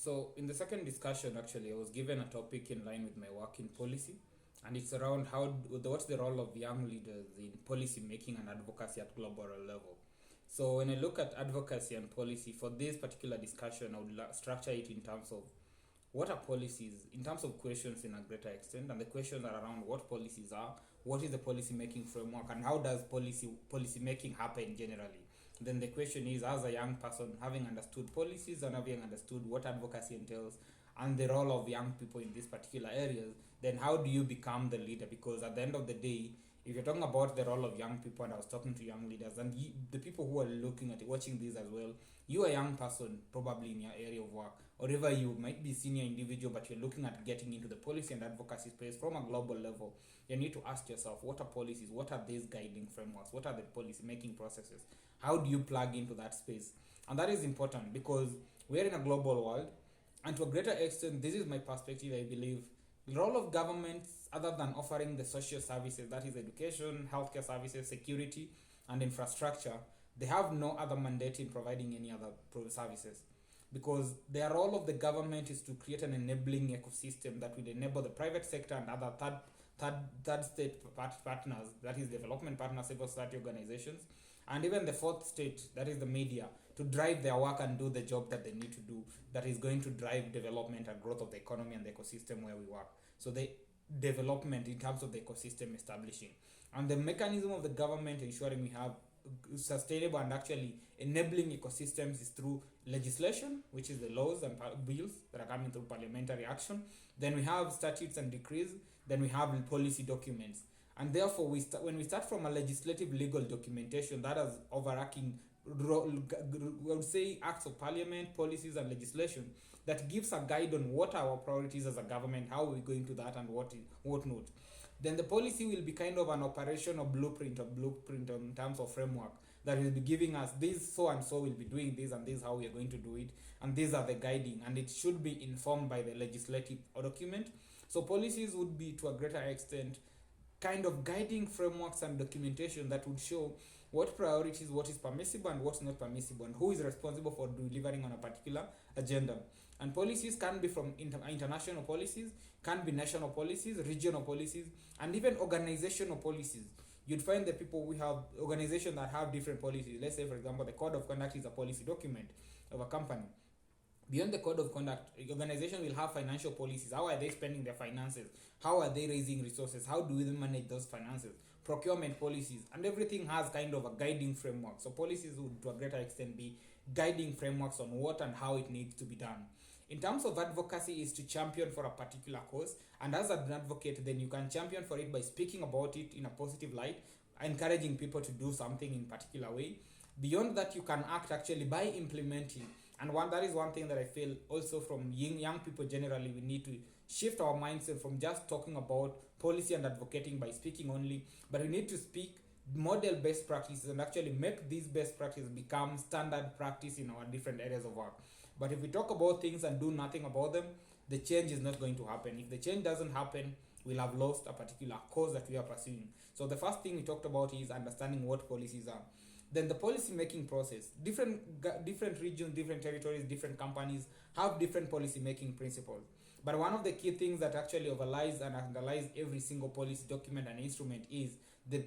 So in the second discussion, actually, I was given a topic in line with my work in policy, and it's around what's the role of young leaders in policy making and advocacy at global level. So when I look at advocacy and policy for this particular discussion, I would structure it in terms of what are policies, in terms of questions in a greater extent, and the questions are around what policies are, what is the policy making framework, and how does policy making happen generally. Then the question is, as a young person, having understood policies and having understood what advocacy entails and the role of young people in these particular areas, then how do you become the leader? Because at the end of the day, if you're talking about the role of young people, and I was talking to young leaders, and the people who are looking at it, watching this as well, you are a young person probably in your area of work, or even you might be a senior individual, but you're looking at getting into the policy and advocacy space from a global level. You need to ask yourself, what are policies? What are these guiding frameworks? What are the policy making processes? How do you plug into that space? And that is important because we're in a global world, and to a greater extent, this is my perspective, I believe, the role of governments, other than offering the social services, that is education, healthcare services, security, and infrastructure, they have no other mandate in providing any other services. Because the role of the government is to create an enabling ecosystem that will enable the private sector and other third state partners, that is development partners, civil society organizations, and even the fourth state, that is the media, to drive their work and do the job that they need to do, that is going to drive development and growth of the economy and the ecosystem where we work. So the development in terms of the ecosystem establishing, and the mechanism of the government ensuring we have sustainable and actually enabling ecosystems is through legislation, which is the laws and bills that are coming through parliamentary action. Then we have statutes and decrees. Then we have policy documents. And therefore, when we start from a legislative legal documentation that has overarching, I would say, acts of parliament, policies, and legislation that gives a guide on what our priorities as a government, how we're going to that, and what not. Then the policy will be kind of an operational blueprint in terms of framework that will be giving us this, so and so will be doing this, and this is how we are going to do it, and these are the guiding, and it should be informed by the legislative document. So policies would be, to a greater extent, kind of guiding frameworks and documentation that would show what priorities, what is permissible and what's not permissible, and who is responsible for delivering on a particular agenda. And policies can be from international policies, can be national policies, regional policies, and even organizational policies. You'd find the people, we have organizations that have different policies. Let's say, for example, the code of conduct is a policy document of a company. Beyond the code of conduct, the organization will have financial policies. How are they spending their finances? How are they raising resources? How do they manage those finances? Procurement policies, and everything has kind of a guiding framework. So policies would, to a greater extent, be guiding frameworks on what and how it needs to be done. In terms of advocacy, is to champion for a particular cause, and as an advocate, then you can champion for it by speaking about it in a positive light, encouraging people to do something in a particular way. Beyond that, you can act actually by implementing. And that is one thing that I feel also from young people generally, we need to shift our mindset from just talking about policy and advocating by speaking only, but we need to speak, model best practices, and actually make these best practices become standard practice in our different areas of work. But if we talk about things and do nothing about them, the change is not going to happen. If the change doesn't happen, we'll have lost a particular cause that we are pursuing. So the first thing we talked about is understanding what policies are. Then the policy making process. Different regions, different territories, different companies have different policy making principles. But one of the key things that actually overlies and underlies every single policy document and instrument is the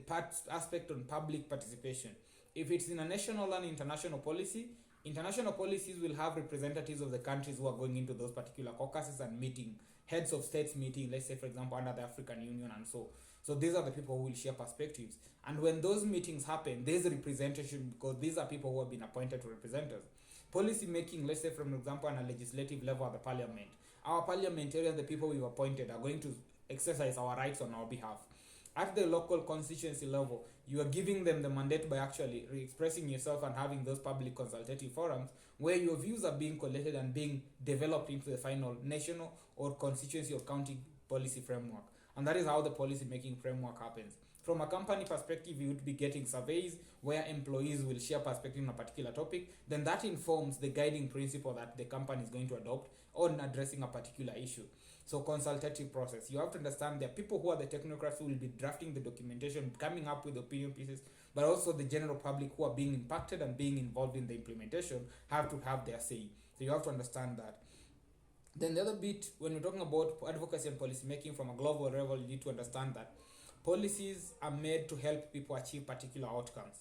aspect on public participation. If it's in a national and international policy, international policies will have representatives of the countries who are going into those particular caucuses and meeting, heads of states meeting, let's say, for example, under the African Union and so. So these are the people who will share perspectives. And when those meetings happen, there's a representation because these are people who have been appointed to represent us. Policy making, let's say, for example, on a legislative level at the parliament. Our parliamentarians, the people we've appointed, are going to exercise our rights on our behalf. At the local constituency level, you are giving them the mandate by actually expressing yourself and having those public consultative forums where your views are being collected and being developed into the final national or constituency or county policy framework. And that is how the policy making framework happens. From a company perspective, you would be getting surveys where employees will share perspective on a particular topic. Then that informs the guiding principle that the company is going to adopt on addressing a particular issue. So consultative process. You have to understand there are people who are the technocrats who will be drafting the documentation, coming up with opinion pieces, but also the general public who are being impacted and being involved in the implementation have to have their say. So you have to understand that. Then the other bit, when we're talking about advocacy and policy making from a global level, you need to understand that policies are made to help people achieve particular outcomes.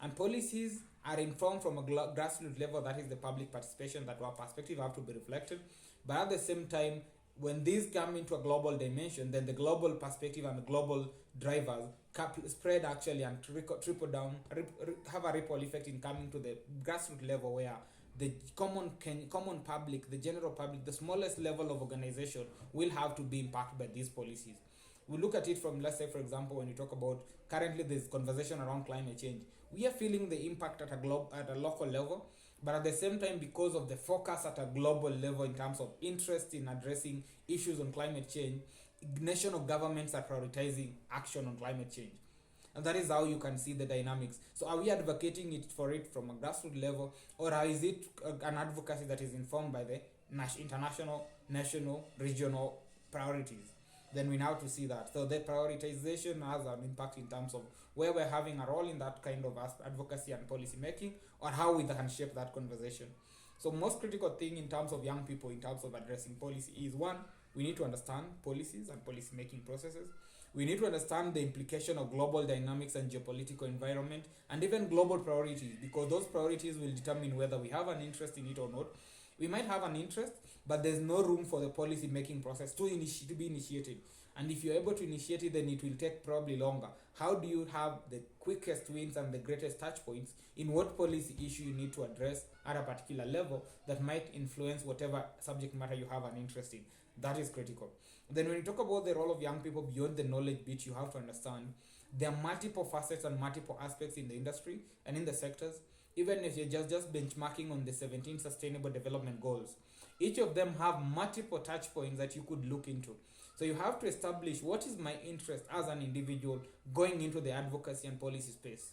And policies are informed from a grassroots level, that is the public participation, that our perspective have to be reflected. But at the same time, when these come into a global dimension, then the global perspective and the global drivers spread actually and trickle down, have a ripple effect in coming to the grassroots level, where the common public, the general public, the smallest level of organization will have to be impacted by these policies. We look at it from, let's say, for example, when you talk about currently this conversation around climate change, we are feeling the impact at a local level, but at the same time, because of the focus at a global level in terms of interest in addressing issues on climate change, national governments are prioritizing action on climate change. And that is how you can see the dynamics. So are we advocating for it from a grassroots level, or is it an advocacy that is informed by the international, national, regional priorities? Then we now to see that. So the prioritization has an impact in terms of where we're having a role in that kind of advocacy and policy making, or how we can shape that conversation. So most critical thing in terms of young people, in terms of addressing policy, is one, we need to understand policies and policy making processes. We need to understand the implication of global dynamics and geopolitical environment, and even global priorities, because those priorities will determine whether we have an interest in it or not. We might have an interest, but there's no room for the policy making process to be initiated. And if you're able to initiate it, then it will take probably longer. How do you have the quickest wins and the greatest touch points in what policy issue you need to address at a particular level that might influence whatever subject matter you have an interest in? That is critical. Then when you talk about the role of young people beyond the knowledge bit, you have to understand there are multiple facets and multiple aspects in the industry and in the sectors. Even if you're just benchmarking on the 17 Sustainable Development Goals, each of them have multiple touch points that you could look into. So you have to establish, what is my interest as an individual going into the advocacy and policy space?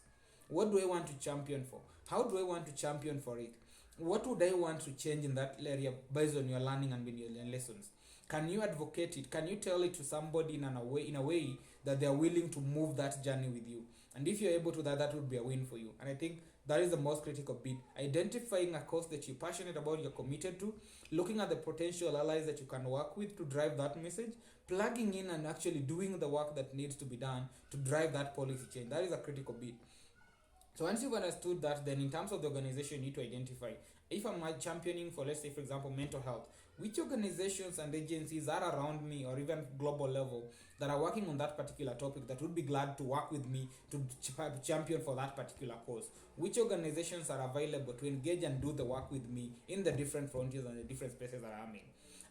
What do I want to champion for? How do I want to champion for it? What would I want to change in that area based on your learning and your lessons? Can you advocate it? Can you tell it to somebody in a way that they are willing to move that journey with you? And if you're able to that would be a win for you. And I think that is the most critical bit. Identifying a cause that you're passionate about, you're committed to, looking at the potential allies that you can work with to drive that message, plugging in and actually doing the work that needs to be done to drive that policy change. That is a critical bit. So once you've understood that, then in terms of the organization, you need to identify, if I'm championing for, let's say, for example, mental health, which organizations and agencies are around me, or even global level, that are working on that particular topic that would be glad to work with me to champion for that particular cause? Which organizations are available to engage and do the work with me in the different frontiers and the different spaces that I'm in?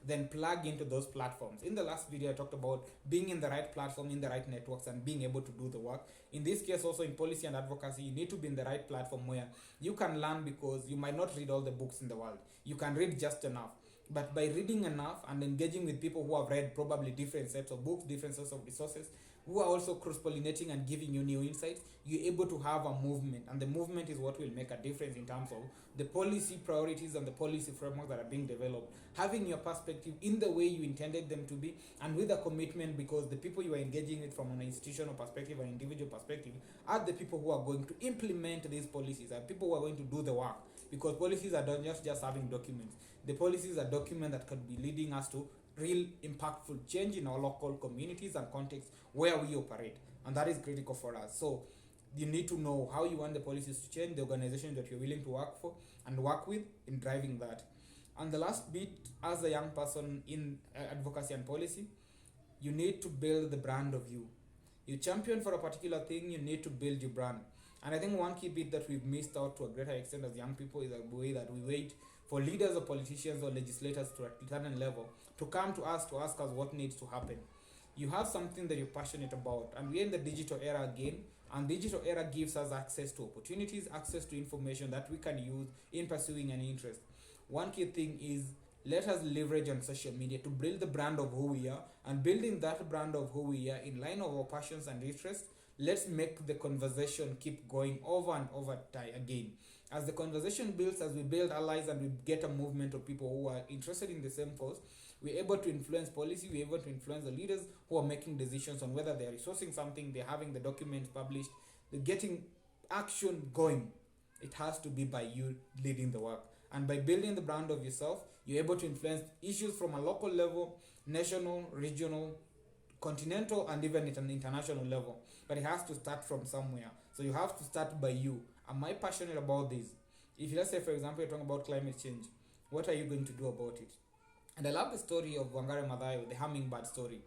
Then plug into those platforms. In the last video, I talked about being in the right platform, in the right networks, and being able to do the work. In this case, also in policy and advocacy, you need to be in the right platform where you can learn, because you might not read all the books in the world. You can read just enough. But by reading enough and engaging with people who have read probably different sets of books, different sets of resources, who are also cross-pollinating and giving you new insights, you're able to have a movement. And the movement is what will make a difference in terms of the policy priorities and the policy frameworks that are being developed. Having your perspective in the way you intended them to be, and with a commitment, because the people you are engaging with from an institutional perspective or individual perspective are the people who are going to implement these policies, and people who are going to do the work. Because policies are not just having documents. The policies are documents that could be leading us to real impactful change in our local communities and contexts where we operate. And that is critical for us. So you need to know how you want the policies to change, the organization that you're willing to work for and work with in driving that. And the last bit, as a young person in advocacy and policy, you need to build the brand of you. You champion for a particular thing, you need to build your brand. And I think one key bit that we've missed out to a greater extent as young people is the way that we wait for leaders or politicians or legislators to a certain level to come to us to ask us what needs to happen. You have something that you're passionate about, and we're in the digital era again, and digital era gives us access to opportunities, access to information that we can use in pursuing an interest. One key thing is, let us leverage on social media to build the brand of who we are, and building that brand of who we are in line of our passions and interests. Let's make the conversation keep going over and over again. As the conversation builds, as we build allies and we get a movement of people who are interested in the same cause, we're able to influence policy, we're able to influence the leaders who are making decisions on whether they're resourcing something, they're having the documents published, they're getting action going. It has to be by you leading the work. And by building the brand of yourself, you're able to influence issues from a local level, national, regional, continental, and even at an international level. But it has to start from somewhere. So you have to start by you. Am I passionate about this? If let's say, for example, you're talking about climate change, what are you going to do about it? And I love the story of Wangari Maathai, the hummingbird story.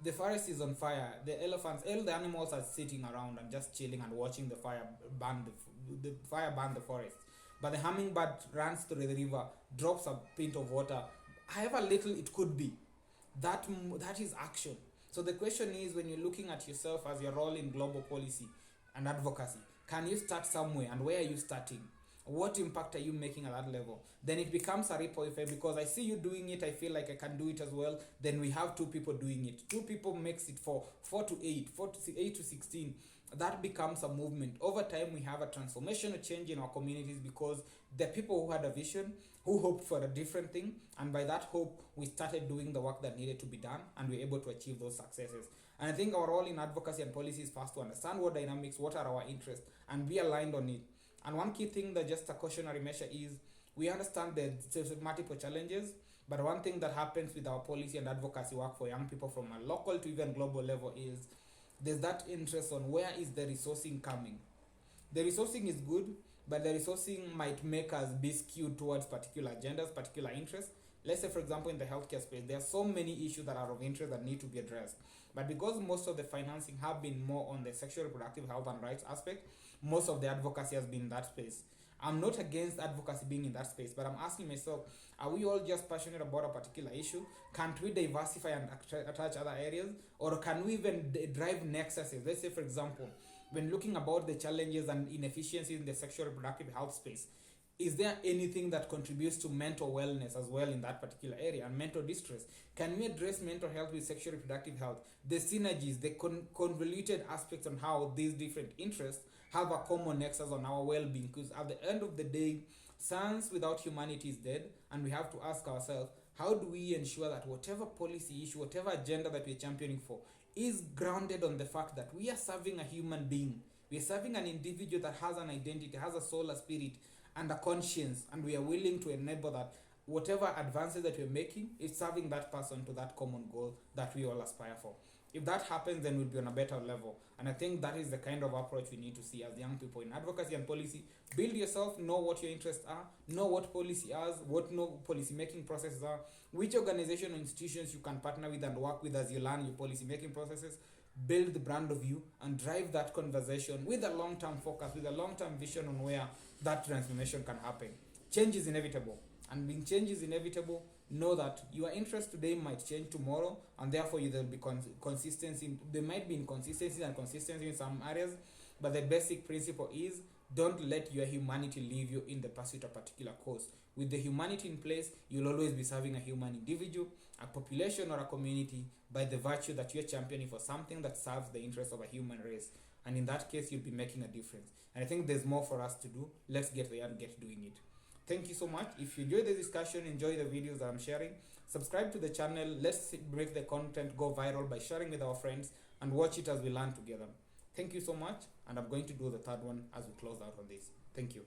The forest is on fire. The elephants, all the animals are sitting around and just chilling and watching the fire burn the fire burn the forest. But the hummingbird runs to the river, drops a pint of water, however little it could be. That is action. So the question is, when you're looking at yourself as your role in global policy and advocacy, can you start somewhere, and where are you starting? What impact are you making at that level? Then it becomes a ripple effect, because I see you doing it, I feel like I can do it as well. Then we have two people doing it. Two people makes it for 4 to 8, 8 to 16. That becomes a movement. Over time, we have a transformational change in our communities, because the people who had a vision, who hoped for a different thing, and by that hope, we started doing the work that needed to be done, and we were able to achieve those successes. And I think our role in advocacy and policy is first to understand what dynamics, what are our interests, and be aligned on it. And one key thing that just a cautionary measure is, we understand that there's multiple challenges, but one thing that happens with our policy and advocacy work for young people from a local to even global level is, there's that interest on where is the resourcing coming. The resourcing is good, but the resourcing might make us be skewed towards particular agendas, particular interests. Let's say, for example, in the healthcare space, there are so many issues that are of interest that need to be addressed. But because most of the financing have been more on the sexual reproductive health and rights aspect, most of the advocacy has been in that space. I'm not against advocacy being in that space, but I'm asking myself, are we all just passionate about a particular issue? Can't we diversify and attach other areas? Or can we even drive nexuses? Let's say, for example, when looking about the challenges and inefficiencies in the sexual reproductive health space, is there anything that contributes to mental wellness as well in that particular area, and mental distress? Can we address mental health with sexual reproductive health? The synergies, the convoluted aspects on how these different interests have a common nexus on our well-being, because at the end of the day, science without humanity is dead, and we have to ask ourselves, how do we ensure that whatever policy issue, whatever agenda that we're championing for, is grounded on the fact that we are serving a human being, we are serving an individual that has an identity, has a soul, a spirit, and a conscience, and we are willing to enable that whatever advances that we're making is serving that person to that common goal that we all aspire for. If that happens, then we'll be on a better level. And I think that is the kind of approach we need to see as young people in advocacy and policy. Build yourself, know what your interests are, know what policy is, what policy making processes are, which organization or institutions you can partner with and work with as you learn your policy making processes. Build the brand of you and drive that conversation with a long-term focus, with a long-term vision on where that transformation can happen. Change is inevitable, and being change is inevitable, know that your interest today might change tomorrow, and therefore there will be consistency. There might be inconsistency and consistency in some areas, but the basic principle is, don't let your humanity leave you in the pursuit of a particular cause. With the humanity in place, you'll always be serving a human individual, a population, or a community by the virtue that you're championing for something that serves the interests of a human race. And in that case, you'll be making a difference. And I think there's more for us to do. Let's get there and get doing it. Thank you so much. If you enjoy the discussion, enjoy the videos that I'm sharing, subscribe to the channel. Let's make the content go viral by sharing with our friends, and watch it as we learn together. Thank you so much, and I'm going to do the third one as we close out on this. Thank you.